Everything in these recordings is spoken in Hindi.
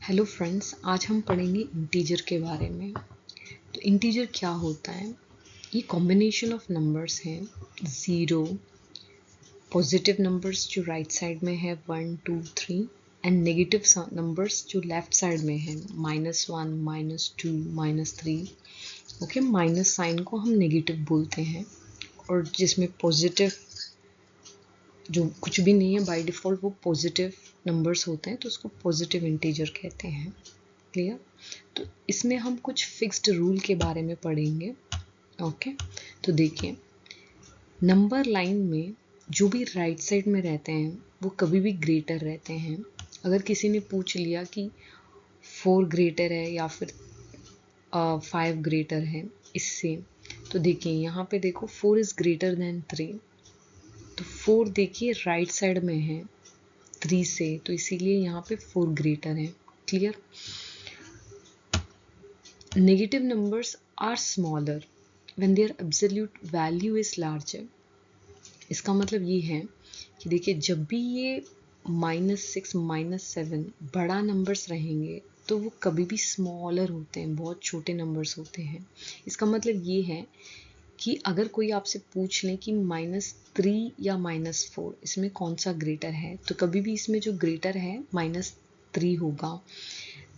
हेलो फ्रेंड्स, आज हम पढ़ेंगे इंटीजर के बारे में। तो इंटीजर क्या होता है? ये कॉम्बिनेशन ऑफ नंबर्स हैं। ज़ीरो, पॉजिटिव नंबर्स जो राइट साइड में है 1 2 3 एंड नेगेटिव नंबर्स जो लेफ्ट साइड में है -1 -2 -3। ओके, माइनस साइन को हम नेगेटिव बोलते हैं और जिसमें पॉजिटिव जो कुछ भी नहीं है बाय डिफ़ॉल्ट वो पॉजिटिव नंबर्स होते हैं, तो उसको पॉजिटिव इंटीजर कहते हैं। क्लियर? तो इसमें हम कुछ फिक्स्ड रूल के बारे में पढ़ेंगे। ओके, तो देखिए, नंबर लाइन में जो भी राइट साइड में रहते हैं वो कभी भी ग्रेटर रहते हैं। अगर किसी ने पूछ लिया कि 4 ग्रेटर है या फिर 5 ग्रेटर है इससे, तो देखिए यहाँ पे देखो 4 इज़ ग्रेटर देन 3, तो 4 देखिए राइट साइड में है 3 से, तो इसीलिए यहाँ पे 4 ग्रेटर है। Clear? Negative numbers are smaller when their absolute value is larger. इसका मतलब ये है कि देखिए, जब भी ये -6 -7 बड़ा नंबर्स रहेंगे तो वो कभी भी स्मॉलर होते हैं, बहुत छोटे नंबर्स होते हैं। इसका मतलब ये है कि अगर कोई आपसे पूछ ले कि -3 या -4 इसमें कौन सा ग्रेटर है, तो कभी भी इसमें जो ग्रेटर है -3 होगा।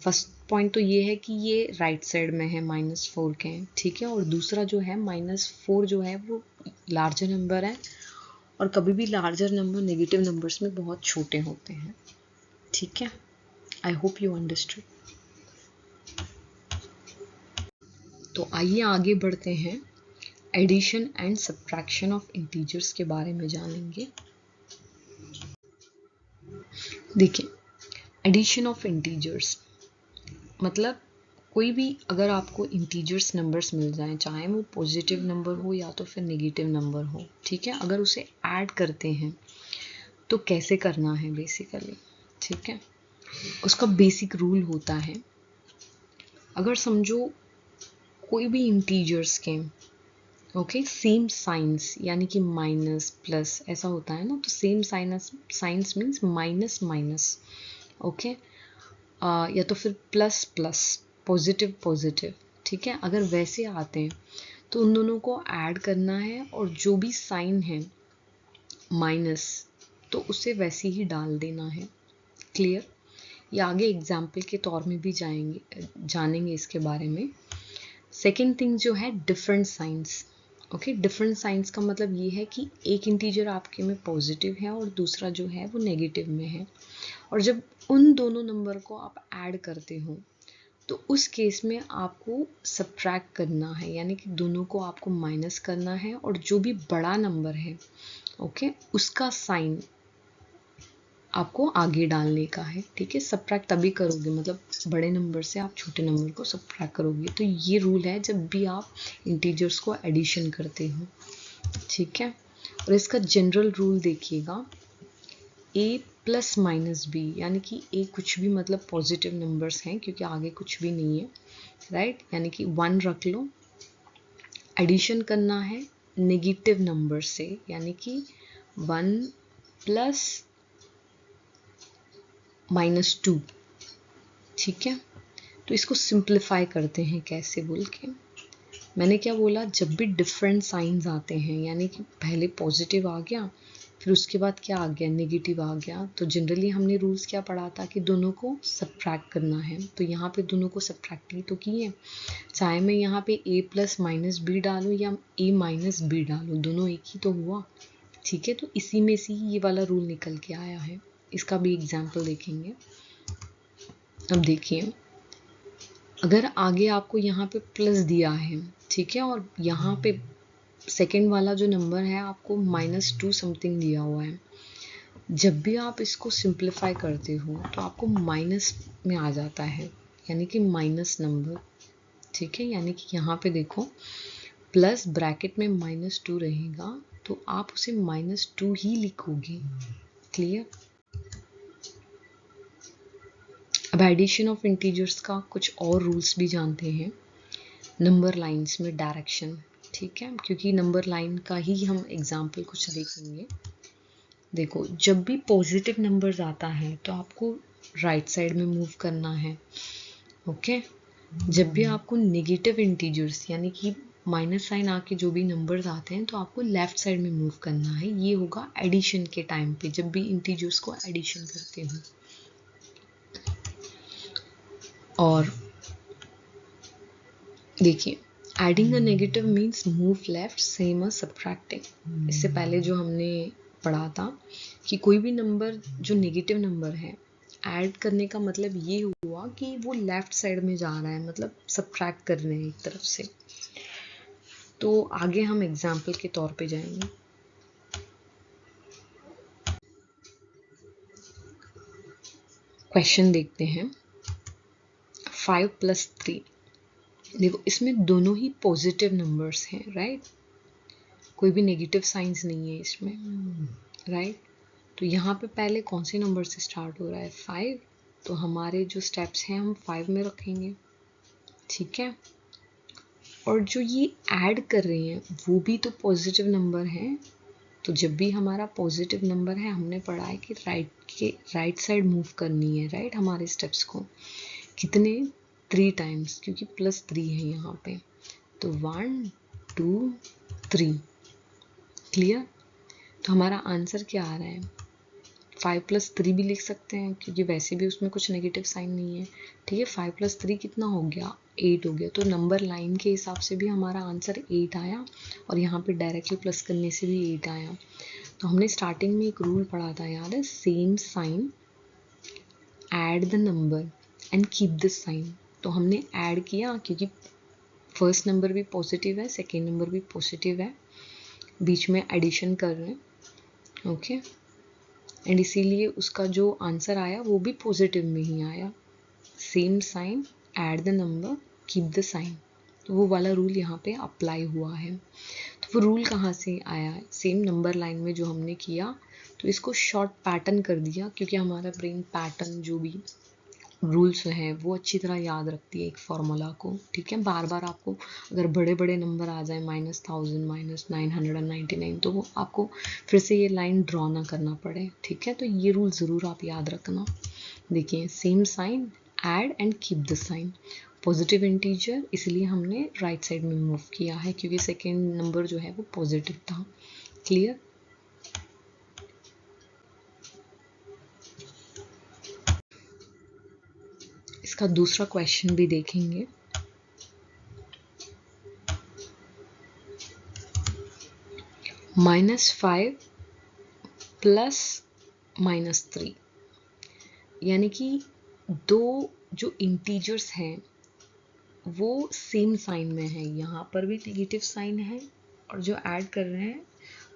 फर्स्ट पॉइंट तो ये है कि ये राइट साइड में है -4 के, ठीक है। और दूसरा जो है -4 जो है वो लार्जर नंबर है, और कभी भी लार्जर नंबर नेगेटिव नंबर्स में बहुत छोटे होते हैं, ठीक है। I hope you understood. तो आइए आगे बढ़ते हैं, addition and subtraction of integers के बारे में जानेंगे। देखिए, एडिशन ऑफ इंटीजर्स मतलब कोई भी अगर आपको इंटीजर्स नंबर्स मिल जाएं, चाहे वो पॉजिटिव नंबर हो या तो फिर नेगेटिव नंबर हो, ठीक है, अगर उसे ऐड करते हैं तो कैसे करना है बेसिकली, ठीक है। उसका बेसिक रूल होता है, अगर समझो कोई भी इंटीजर्स के ओके सेम साइंस, यानी कि माइनस प्लस ऐसा होता है ना, तो same science means minus minus, okay, या तो फिर प्लस प्लस, पॉजिटिव पॉजिटिव, ठीक है। अगर वैसे आते हैं तो उन दोनों को ऐड करना है, और जो भी साइन है माइनस तो उसे वैसे ही डाल देना है। क्लियर? ये आगे एग्जाम्पल के तौर में भी जानेंगे इसके बारे में। सेकेंड थिंग जो है different science. Okay, different science का मतलब ये है कि एक इंटीजर आपके में पॉजिटिव है और दूसरा जो है वो नेगेटिव में है, और जब उन दोनों नंबर को आप ऐड करते हो तो उस केस में आपको सब्ट्रैक्ट करना है, यानी कि दोनों को आपको माइनस करना है, और जो भी बड़ा नंबर है ओके उसका साइन आपको आगे डालने का है, ठीक है। सब्ट्रैक्ट तभी करोगे, मतलब बड़े नंबर से आप छोटे नंबर को सब्ट्रैक्ट करोगे। तो ये रूल है जब भी आप इंटीजर्स को एडिशन करते हो, ठीक है। और इसका जनरल रूल देखिएगा, a प्लस माइनस बी, यानी कि a कुछ भी मतलब पॉजिटिव नंबर्स हैं क्योंकि आगे कुछ भी नहीं है, राइट, यानी कि 1 रख लो। एडिशन करना है नेगेटिव नंबर से, यानी कि 1 प्लस -2, ठीक है। तो इसको सिंप्लीफाई करते हैं कैसे बोल के, मैंने क्या बोला, जब भी डिफरेंट साइंस आते हैं, यानी कि पहले पॉजिटिव आ गया फिर उसके बाद क्या आ गया, नेगेटिव आ गया, तो जनरली हमने रूल्स क्या पढ़ा था कि दोनों को सब्ट्रैक्ट करना है। तो यहाँ पे दोनों को सब्ट्रैक्ट ही तो किए, चाहे मैं यहाँ पे a प्लस माइनस बी डालूँ या a माइनस बी डालूँ, दोनों एक ही तो हुआ, ठीक है। तो इसी में से ही ये वाला रूल निकल के आया है। इसका भी एग्जाम्पल देखेंगे। अब देखिए, अगर आगे आपको यहाँ पे प्लस दिया है, ठीक है, और यहाँ पे सेकेंड वाला जो नंबर है आपको -2 समथिंग दिया हुआ है, जब भी आप इसको सिंप्लीफाई करते हो तो आपको माइनस में आ जाता है, यानी कि माइनस नंबर, ठीक है। यानी कि यहाँ पे देखो प्लस ब्रैकेट में -2 रहेगा, तो आप उसे -2 ही लिखोगे। क्लियर? अब एडिशन ऑफ इंटीजर्स का कुछ और रूल्स भी जानते हैं। नंबर लाइंस में डायरेक्शन, ठीक है, क्योंकि नंबर लाइन का ही हम एग्जाम्पल कुछ देखेंगे। देखो, जब भी पॉजिटिव नंबर्स आता है तो आपको राइट साइड में मूव करना है। ओके, जब भी आपको नेगेटिव इंटीजर्स यानी कि माइनस साइन आके जो भी नंबर्स आते हैं तो आपको लेफ्ट साइड में मूव करना है। ये होगा एडिशन के टाइम पे, जब भी इंटीजर्स को एडिशन करते हो। और देखिए, adding a negative means move left same us subtracting. इससे पहले जो हमने पढ़ा था कि कोई भी नंबर जो नेगेटिव नंबर है, ऐड करने का मतलब ये हुआ कि वो लेफ्ट साइड में जा रहा है, मतलब सब्ट्रैक्ट कर रहे हैं एक तरफ से। तो आगे हम एग्जाम्पल के तौर पे जाएंगे। क्वेश्चन देखते हैं। 5 + 3, देखो इसमें दोनों ही पॉजिटिव नंबर्स हैं, राइट? कोई भी नेगेटिव साइंस नहीं है इसमें, राइट? तो यहाँ पे पहले कौन से नंबर से स्टार्ट हो रहा है? 5। तो हमारे जो स्टेप्स हैं हम 5 में रखेंगे, ठीक है? और जो ये ऐड कर रहे हैं वो भी तो पॉजिटिव नंबर हैं। तो जब भी हमारा पॉजिटिव नंबर है, हमने पढ़ा है कि राइट साइड मूव करनी है, राइट? हमारे स्टेप्स को कितने? 3 टाइम्स, क्योंकि +3 है यहाँ पे। तो 1 2 3, क्लियर? तो हमारा आंसर क्या आ रहा है? 5 + 3 भी लिख सकते हैं, क्योंकि वैसे भी उसमें कुछ नेगेटिव साइन नहीं है, ठीक है? 5 + 3 कितना हो गया? 8 हो गया। तो नंबर लाइन के हिसाब से भी हमारा आंसर 8 आया, और यहाँ पे डायरेक्टली प्लस करने से भी 8 आया। तो हमने स्टार्टिंग में एक रूल पढ़ा था, याद है? Same sign, add the number and keep the sign. तो हमने ऐड किया, क्योंकि फर्स्ट नंबर भी पॉजिटिव है, सेकेंड नंबर भी पॉजिटिव है, बीच में एडिशन कर रहे हैं, ओके? एंड इसीलिए उसका जो आंसर आया वो भी पॉजिटिव में ही आया। Same sign, add the number, keep the sign. तो वो वाला रूल यहाँ पे अप्लाई हुआ है। तो वो रूल कहाँ से आया है? सेम नंबर लाइन में जो हमने किया, तो इसको शॉर्ट पैटर्न कर दिया, क्योंकि हमारा ब्रेन पैटर्न जो भी रूल्स हैं वो अच्छी तरह याद रखती है एक फॉर्मूला को, ठीक है? बार बार आपको अगर बड़े बड़े नंबर आ जाए, -1000, -999, तो वो आपको फिर से ये लाइन ड्रॉ ना करना पड़े, ठीक है? तो ये रूल ज़रूर आप याद रखना। देखिए, same sign, add and keep the sign. Positive integer, इसलिए हमने राइट साइड में मूव किया है, क्योंकि सेकेंड नंबर जो है वो पॉजिटिव था। क्लियर? इसका दूसरा क्वेश्चन भी देखेंगे। -5 + -3, यानी कि दो जो इंटीजर्स हैं वो सेम साइन में है। यहाँ पर भी नेगेटिव साइन है, और जो ऐड कर रहे हैं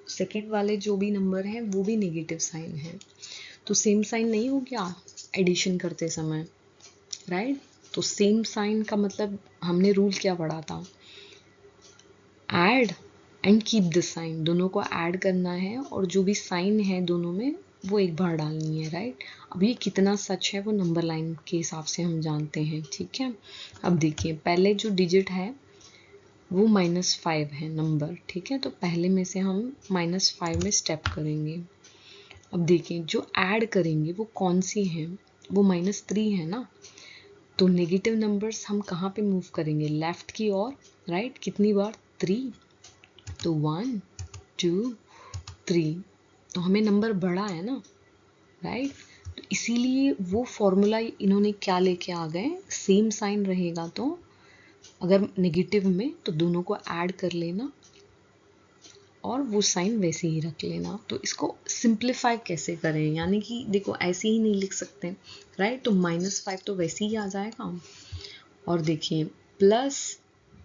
सेकेंड वाले जो भी नंबर हैं वो भी नेगेटिव साइन है। तो सेम साइन नहीं हो गया एडिशन करते समय, राइट? तो सेम साइन का मतलब हमने रूल क्या पढ़ा था? Add and keep the sign. दोनों को ऐड करना है, और जो भी साइन है दोनों में वो एक बार डालनी है, राइट? अब ये कितना सच है वो नंबर लाइन के हिसाब से हम जानते हैं, ठीक है? अब देखिए, पहले जो डिजिट है वो -5 है नंबर, ठीक है? तो पहले में से हम -5 में स्टेप करेंगे। अब देखिए, जो ऐड करेंगे वो कौन सी है? वो -3 है ना। तो नेगेटिव नंबर्स हम कहाँ पे मूव करेंगे? लेफ्ट की ओर, राइट? कितनी बार? 3। तो 1 2 3, तो हमें नंबर बड़ा है ना, राइट? तो इसीलिए वो फॉर्मूला इन्होंने क्या लेके आ गए? सेम साइन रहेगा तो अगर नेगेटिव में तो दोनों को ऐड कर लेना, और वो साइन वैसे ही रख लेना। तो इसको सिंप्लीफाई कैसे करें? यानी कि देखो, ऐसे ही नहीं लिख सकते, राइट? तो -5 तो वैसे ही आ जाएगा, और देखिए प्लस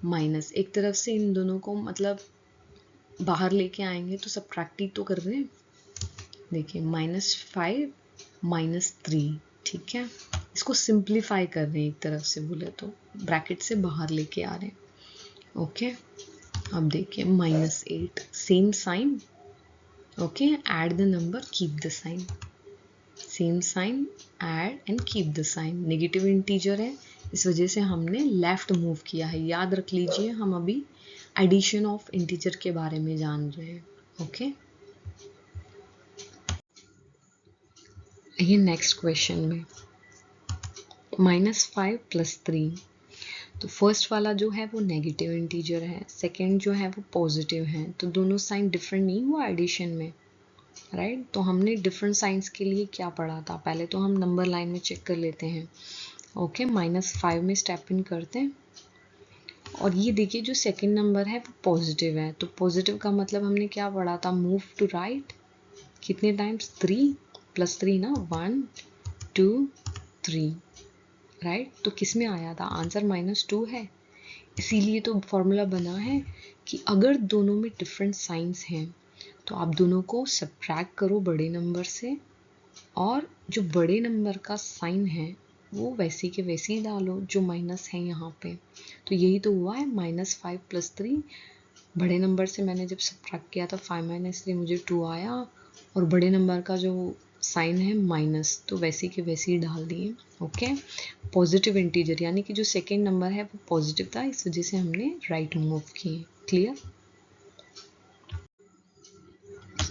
माइनस एक तरफ से इन दोनों को मतलब बाहर लेके आएंगे तो सब्ट्रैक्ट ही तो कर रहे हैं। देखिए, -5 -3, ठीक है? इसको सिंप्लीफाई कर रहे हैं एक तरफ से, बोले तो ब्रैकेट से बाहर लेके आ रहे हैं, ओके? अब देखिए, -8, same sign, okay? Add the number, keep the sign. Same sign, add and keep the sign. Negative integer है, इस वजह से हमने लेफ्ट मूव किया है। याद रख लीजिए, हम अभी एडिशन ऑफ इंटीजर के बारे में जान रहे हैं, ओके? ये नेक्स्ट क्वेश्चन में -5 + 3। तो फर्स्ट वाला जो है वो नेगेटिव इंटीजर है, सेकंड जो है वो पॉजिटिव है, तो दोनों साइन डिफरेंट नहीं हुआ एडिशन में, राइट। तो हमने डिफरेंट साइंस के लिए क्या पढ़ा था, पहले तो हम नंबर लाइन में चेक कर लेते हैं। ओके, -5 में स्टेप इन करते हैं और ये देखिए जो सेकंड नंबर है वो पॉजिटिव है, तो पॉजिटिव का मतलब हमने क्या पढ़ा था, मूव टू राइट कितने टाइम्स, 3 + 3 ना, 1 2 3, राइट। तो किस में आया था आंसर, -2 है। इसीलिए तो फॉर्मूला बना है कि अगर दोनों में डिफरेंट साइंस हैं तो आप दोनों को सब्ट्रैक्ट करो बड़े नंबर से, और जो बड़े नंबर का साइन है वो वैसे के वैसे ही डालो जो माइनस है यहाँ पे। तो यही तो हुआ है, -5 + 3 बड़े नंबर से मैंने जब सब्ट्रैक्ट किया था 5 - 3 मुझे 2 आया, और बड़े नंबर का जो साइन है माइनस, तो वैसे के वैसे ही डाल दिए। ओके, पॉजिटिव इंटीजर यानी कि जो सेकेंड नंबर है वो पॉजिटिव था, इस वजह से हमने राइट मूव किए। क्लियर।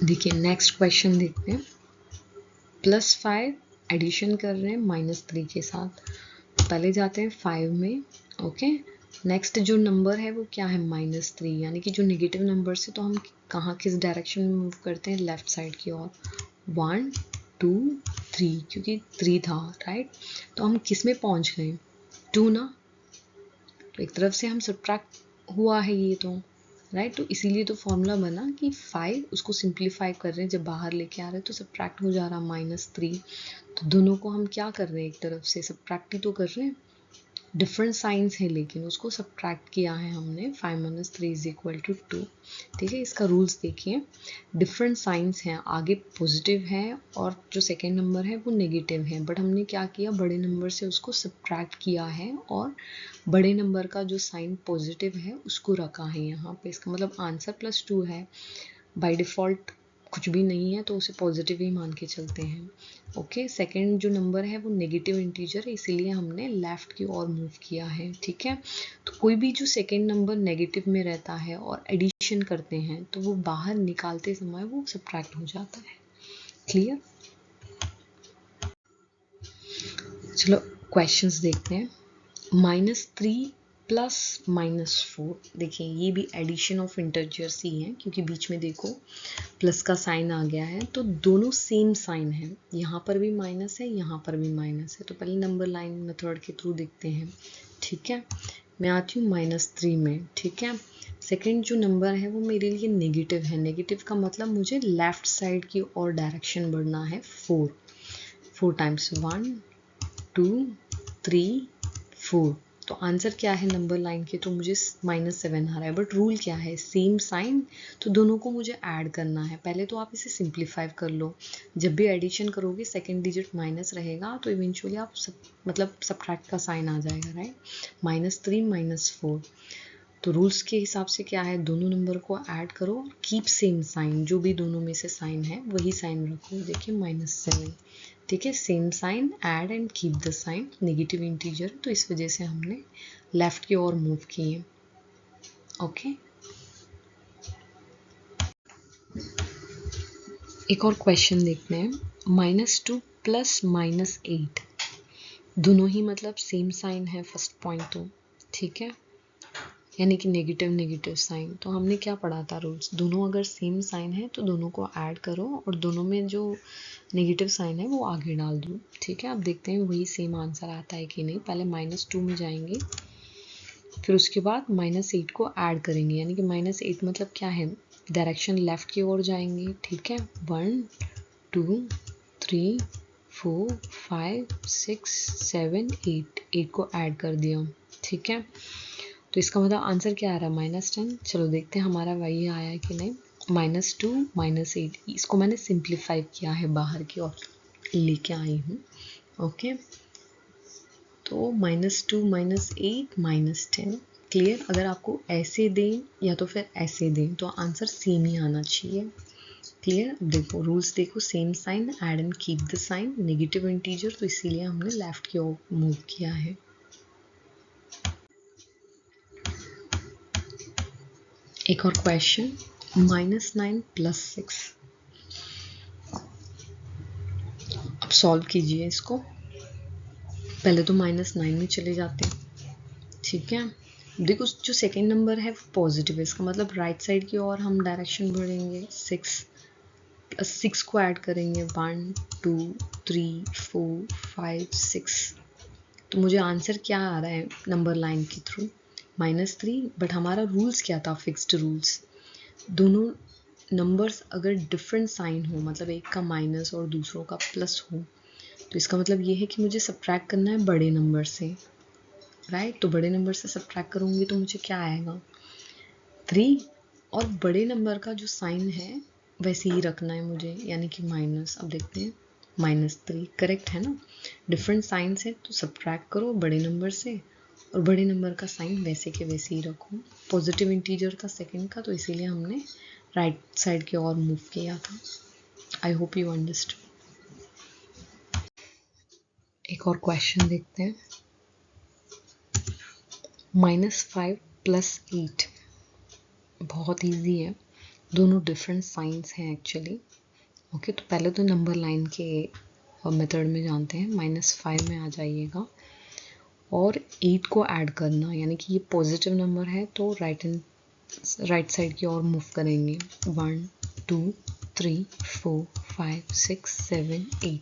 देखिए नेक्स्ट क्वेश्चन देखते हैं। +5 एडिशन कर रहे हैं -3 के साथ, पहले जाते हैं 5 में। ओके, नेक्स्ट जो नंबर है वो क्या है, -3, यानी कि जो नेगेटिव नंबर से तो हम कहाँ किस डायरेक्शन में मूव करते हैं, लेफ्ट साइड की ओर। 1 2 3, क्योंकि 3 था, राइट। तो हम किस में पहुंच गए, 2 ना, तो एक तरफ से हम सब्ट्रैक्ट हुआ है ये तो, राइट। तो इसीलिए तो फॉर्मूला बना कि 5 उसको सिंप्लीफाई कर रहे हैं, जब बाहर लेके आ रहे हैं तो सब्ट्रैक्ट हो जा रहा -3। तो दोनों को हम क्या कर रहे हैं, एक तरफ से सब्ट्रैक्ट ही तो कर रहे हैं, डिफरेंट साइंस है लेकिन उसको सब्ट्रैक्ट किया है हमने। 5 - 3 = 2। ठीक है, इसका रूल्स देखिए, डिफरेंट साइंस हैं, आगे पॉजिटिव है और जो सेकेंड नंबर है वो नेगेटिव है, बट हमने क्या किया, बड़े नंबर से उसको सब्ट्रैक्ट किया है और बड़े नंबर का जो साइन पॉजिटिव है उसको रखा है यहाँ पे। इसका मतलब आंसर +2 है। बाय डिफ़ॉल्ट कुछ भी नहीं है तो उसे पॉजिटिव ही मान के चलते हैं। ओके, सेकंड जो नंबर है वो नेगेटिव इंटीजर है, इसीलिए हमने लेफ्ट की ओर मूव किया है। ठीक है, तो कोई भी जो सेकंड नंबर नेगेटिव में रहता है और एडिशन करते हैं तो वो बाहर निकालते समय वो सब्ट्रैक्ट हो जाता है। क्लियर। चलो क्वेश्चंस देखते हैं। -3 + -4, देखिए ये भी एडिशन ऑफ इंटीजर्स ही है, क्योंकि बीच में देखो प्लस का साइन आ गया है, तो दोनों सेम साइन है, यहाँ पर भी माइनस है, यहाँ पर भी माइनस है। तो पहले नंबर लाइन मेथड के थ्रू देखते हैं। ठीक है, मैं आती हूँ -3 में। ठीक है, सेकंड जो नंबर है वो मेरे लिए नेगेटिव है, नेगेटिव का मतलब मुझे लेफ्ट साइड की और डायरेक्शन बढ़ना है। 4 टाइम्स, 1 2 3 4। तो आंसर क्या है नंबर लाइन के, तो मुझे -7 आ रहा है, बट रूल क्या है, सेम साइन, तो दोनों को मुझे ऐड करना है। पहले तो आप इसे सिंप्लीफाई कर लो, जब भी एडिशन करोगे सेकंड डिजिट माइनस रहेगा तो इवेंचुअली आप मतलब सब्ट्रैक्ट का साइन आ जाएगा, राइट। -3 - 4, तो रूल्स के हिसाब से क्या है, दोनों नंबर को ऐड करो, कीप सेम साइन, जो भी दोनों में से साइन है वही साइन रखो। देखिए -7, ठीक है, same sign, add and keep the sign, negative integer, तो इस वजह से हमने लेफ्ट की ओर मूव किए। ओके, एक और क्वेश्चन देखते हैं। -2 + -8, दोनों ही मतलब सेम साइन है फर्स्ट पॉइंट तो, ठीक है, यानी कि नेगेटिव नेगेटिव साइन। तो हमने क्या पढ़ा था रूल्स, दोनों अगर सेम साइन है तो दोनों को ऐड करो और दोनों में जो नेगेटिव साइन है वो आगे डाल दो। ठीक है, अब देखते हैं वही सेम आंसर आता है कि नहीं। पहले -2 में जाएंगे, फिर उसके बाद -8 को ऐड करेंगे, यानी कि -8 मतलब क्या है, डायरेक्शन लेफ्ट की ओर जाएंगे। ठीक है, 1 2 3 4 5 6 7 8 को ऐड कर दिया। ठीक है, तो इसका मतलब आंसर क्या आ रहा है, -10। चलो देखते हैं हमारा वही आया है कि नहीं। -2 -8, इसको मैंने सिंप्लीफाई किया है, बाहर की ओर लेके आई हूँ। ओके, तो -2 -8 -10। क्लियर। अगर आपको ऐसे दें या तो फिर ऐसे दें तो आंसर सेम ही आना चाहिए। क्लियर। देखो रूल्स देखो, same sign, add and keep the sign, negative integer, तो इसीलिए हमने लेफ्ट की ओर मूव किया है। एक और क्वेश्चन, -9 + 6। अब सॉल्व कीजिए इसको। पहले तो -9 में चले जाते हैं, ठीक है। देखो जो सेकेंड नंबर है वो पॉजिटिव है, इसका मतलब राइट साइड की ओर हम डायरेक्शन बढ़ेंगे। 6 को ऐड करेंगे, 1 2 3 4 5 6। तो मुझे आंसर क्या आ रहा है नंबर लाइन के थ्रू? -3। बट हमारा रूल्स क्या था? Fixed rules. दोनों नंबर्स अगर डिफरेंट साइन हो, मतलब एक का माइनस और दूसरों का प्लस हो, तो इसका मतलब ये है कि मुझे सब्ट्रैक्ट करना है बड़े नंबर से, राइट। तो बड़े नंबर से सब्ट्रैक्ट करूँगी तो मुझे क्या आएगा? 3। और बड़े नंबर का जो साइन है वैसे ही रखना है मुझे, यानी कि माइनस। अब देखते हैं, -3 करेक्ट है ना। डिफरेंट साइंस है तो सब्ट्रैक्ट करो बड़े नंबर से, और बड़े नंबर का साइन वैसे के वैसे ही रखो। पॉजिटिव इंटीजर था सेकंड का, तो इसीलिए हमने राइट साइड की ओर मूव किया था। आई होप यू अंडरस्टूड। एक और क्वेश्चन देखते हैं। -5 + 8 बहुत इजी है, दोनों डिफरेंट साइंस हैं एक्चुअली। ओके, तो पहले तो नंबर लाइन के मेथड में जानते हैं। -5 में आ जाइएगा और 8 को ऐड करना, यानी कि ये पॉजिटिव नंबर है तो राइट साइड की ओर मूव करेंगे। 1 2 3 4 5 6 7 8।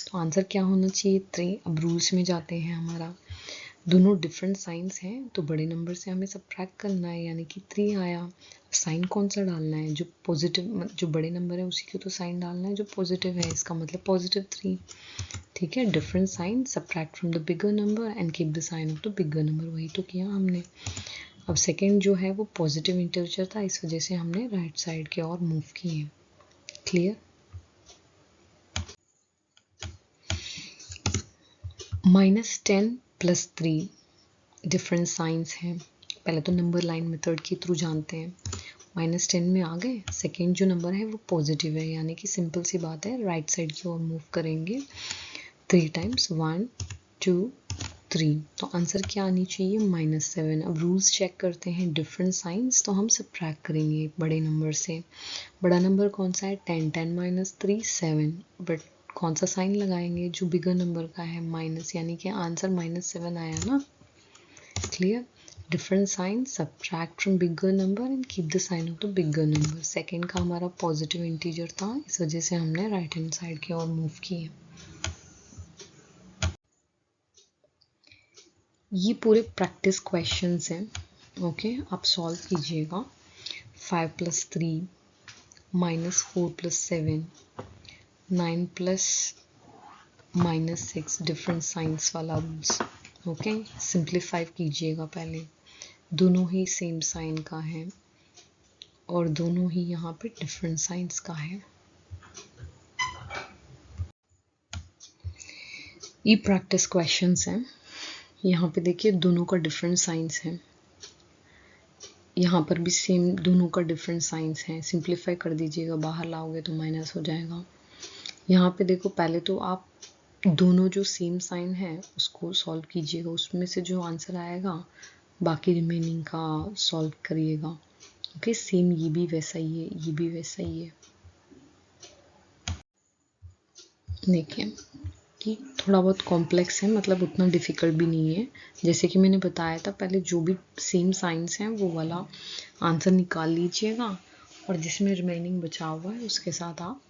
तो आंसर क्या होना चाहिए? 3। अब रूल्स में जाते हैं हमारा। दोनों डिफरेंट साइंस हैं तो बड़े नंबर से हमें सब्ट्रैक्ट करना है, यानी कि 3 आया। साइन कौन सा डालना है? जो पॉजिटिव, जो बड़े नंबर है उसी को तो साइन डालना है जो पॉजिटिव है, इसका मतलब +3। ठीक है, different sign, subtract from the bigger number and keep the sign of the bigger number, वही तो किया हमने। अब सेकेंड जो है वो पॉजिटिव इंटीजर था, इस वजह से हमने राइट साइड की ओर मूव किए। क्लियर? -10 + 3 डिफरेंट साइंस हैं। पहले तो नंबर लाइन मेथड के थ्रू जानते हैं। -10 में आ गए, सेकेंड जो नंबर है वो पॉजिटिव है, यानी कि सिंपल सी बात है, राइट साइड की ओर मूव करेंगे 3 टाइम्स, 1 2 3। तो आंसर क्या आनी चाहिए? -7। अब रूल्स चेक करते हैं, डिफरेंट साइंस तो हम सब्ट्रैक्ट करेंगे बड़े नंबर से। बड़ा नंबर कौन सा है? 10 10 - 3 7। बट कौन सा साइन लगाएंगे? जो बिगर नंबर का है, माइनस, यानी कि आंसर -7 आया ना। Clear? Different sign, subtract from bigger number and keep the sign of the bigger number. Second का हमारा पॉजिटिव इंटीजर था, इस वजह से हमने राइट हैंड साइड की ओर मूव किए। ये पूरे प्रैक्टिस क्वेश्चंस हैं। ओके, आप सॉल्व कीजिएगा। 5 + 3 -4 + 7 9 + -6 डिफरेंट साइंस वाला रूल्स। ओके, सिंप्लीफाई कीजिएगा पहले। दोनों ही सेम साइन का है और दोनों ही यहाँ पे डिफरेंट साइंस का है। ये प्रैक्टिस क्वेश्चंस हैं। यहाँ पे देखिए दोनों का डिफरेंट साइंस है, यहाँ पर भी सेम दोनों का डिफरेंट साइंस है। सिंप्लीफाई कर दीजिएगा, बाहर लाओगे तो माइनस हो जाएगा। यहाँ पे देखो, पहले तो आप दोनों जो सेम साइन है उसको सॉल्व कीजिएगा, उसमें से जो आंसर आएगा बाकी रिमेनिंग का सॉल्व करिएगा। ओके, सेम ये भी वैसा ही है, ये भी वैसा ही है। देखिए कि थोड़ा बहुत कॉम्प्लेक्स है, मतलब उतना डिफ़िकल्ट भी नहीं है। जैसे कि मैंने बताया था, पहले जो भी सेम साइंस हैं वो वाला आंसर निकाल लीजिएगा, और जिसमें रिमेनिंग बचा हुआ है उसके साथ आप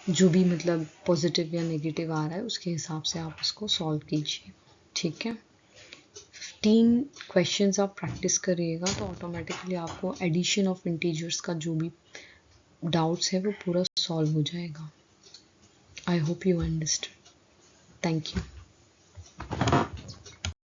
जो भी मतलब पॉजिटिव या नेगेटिव आ रहा है उसके हिसाब से आप उसको सॉल्व कीजिए। ठीक है, 15 क्वेश्चंस आप प्रैक्टिस करिएगा तो ऑटोमेटिकली आपको एडिशन ऑफ इंटीजर्स का जो भी डाउट्स है वो पूरा सॉल्व हो जाएगा। आई hope you understand. Thank you.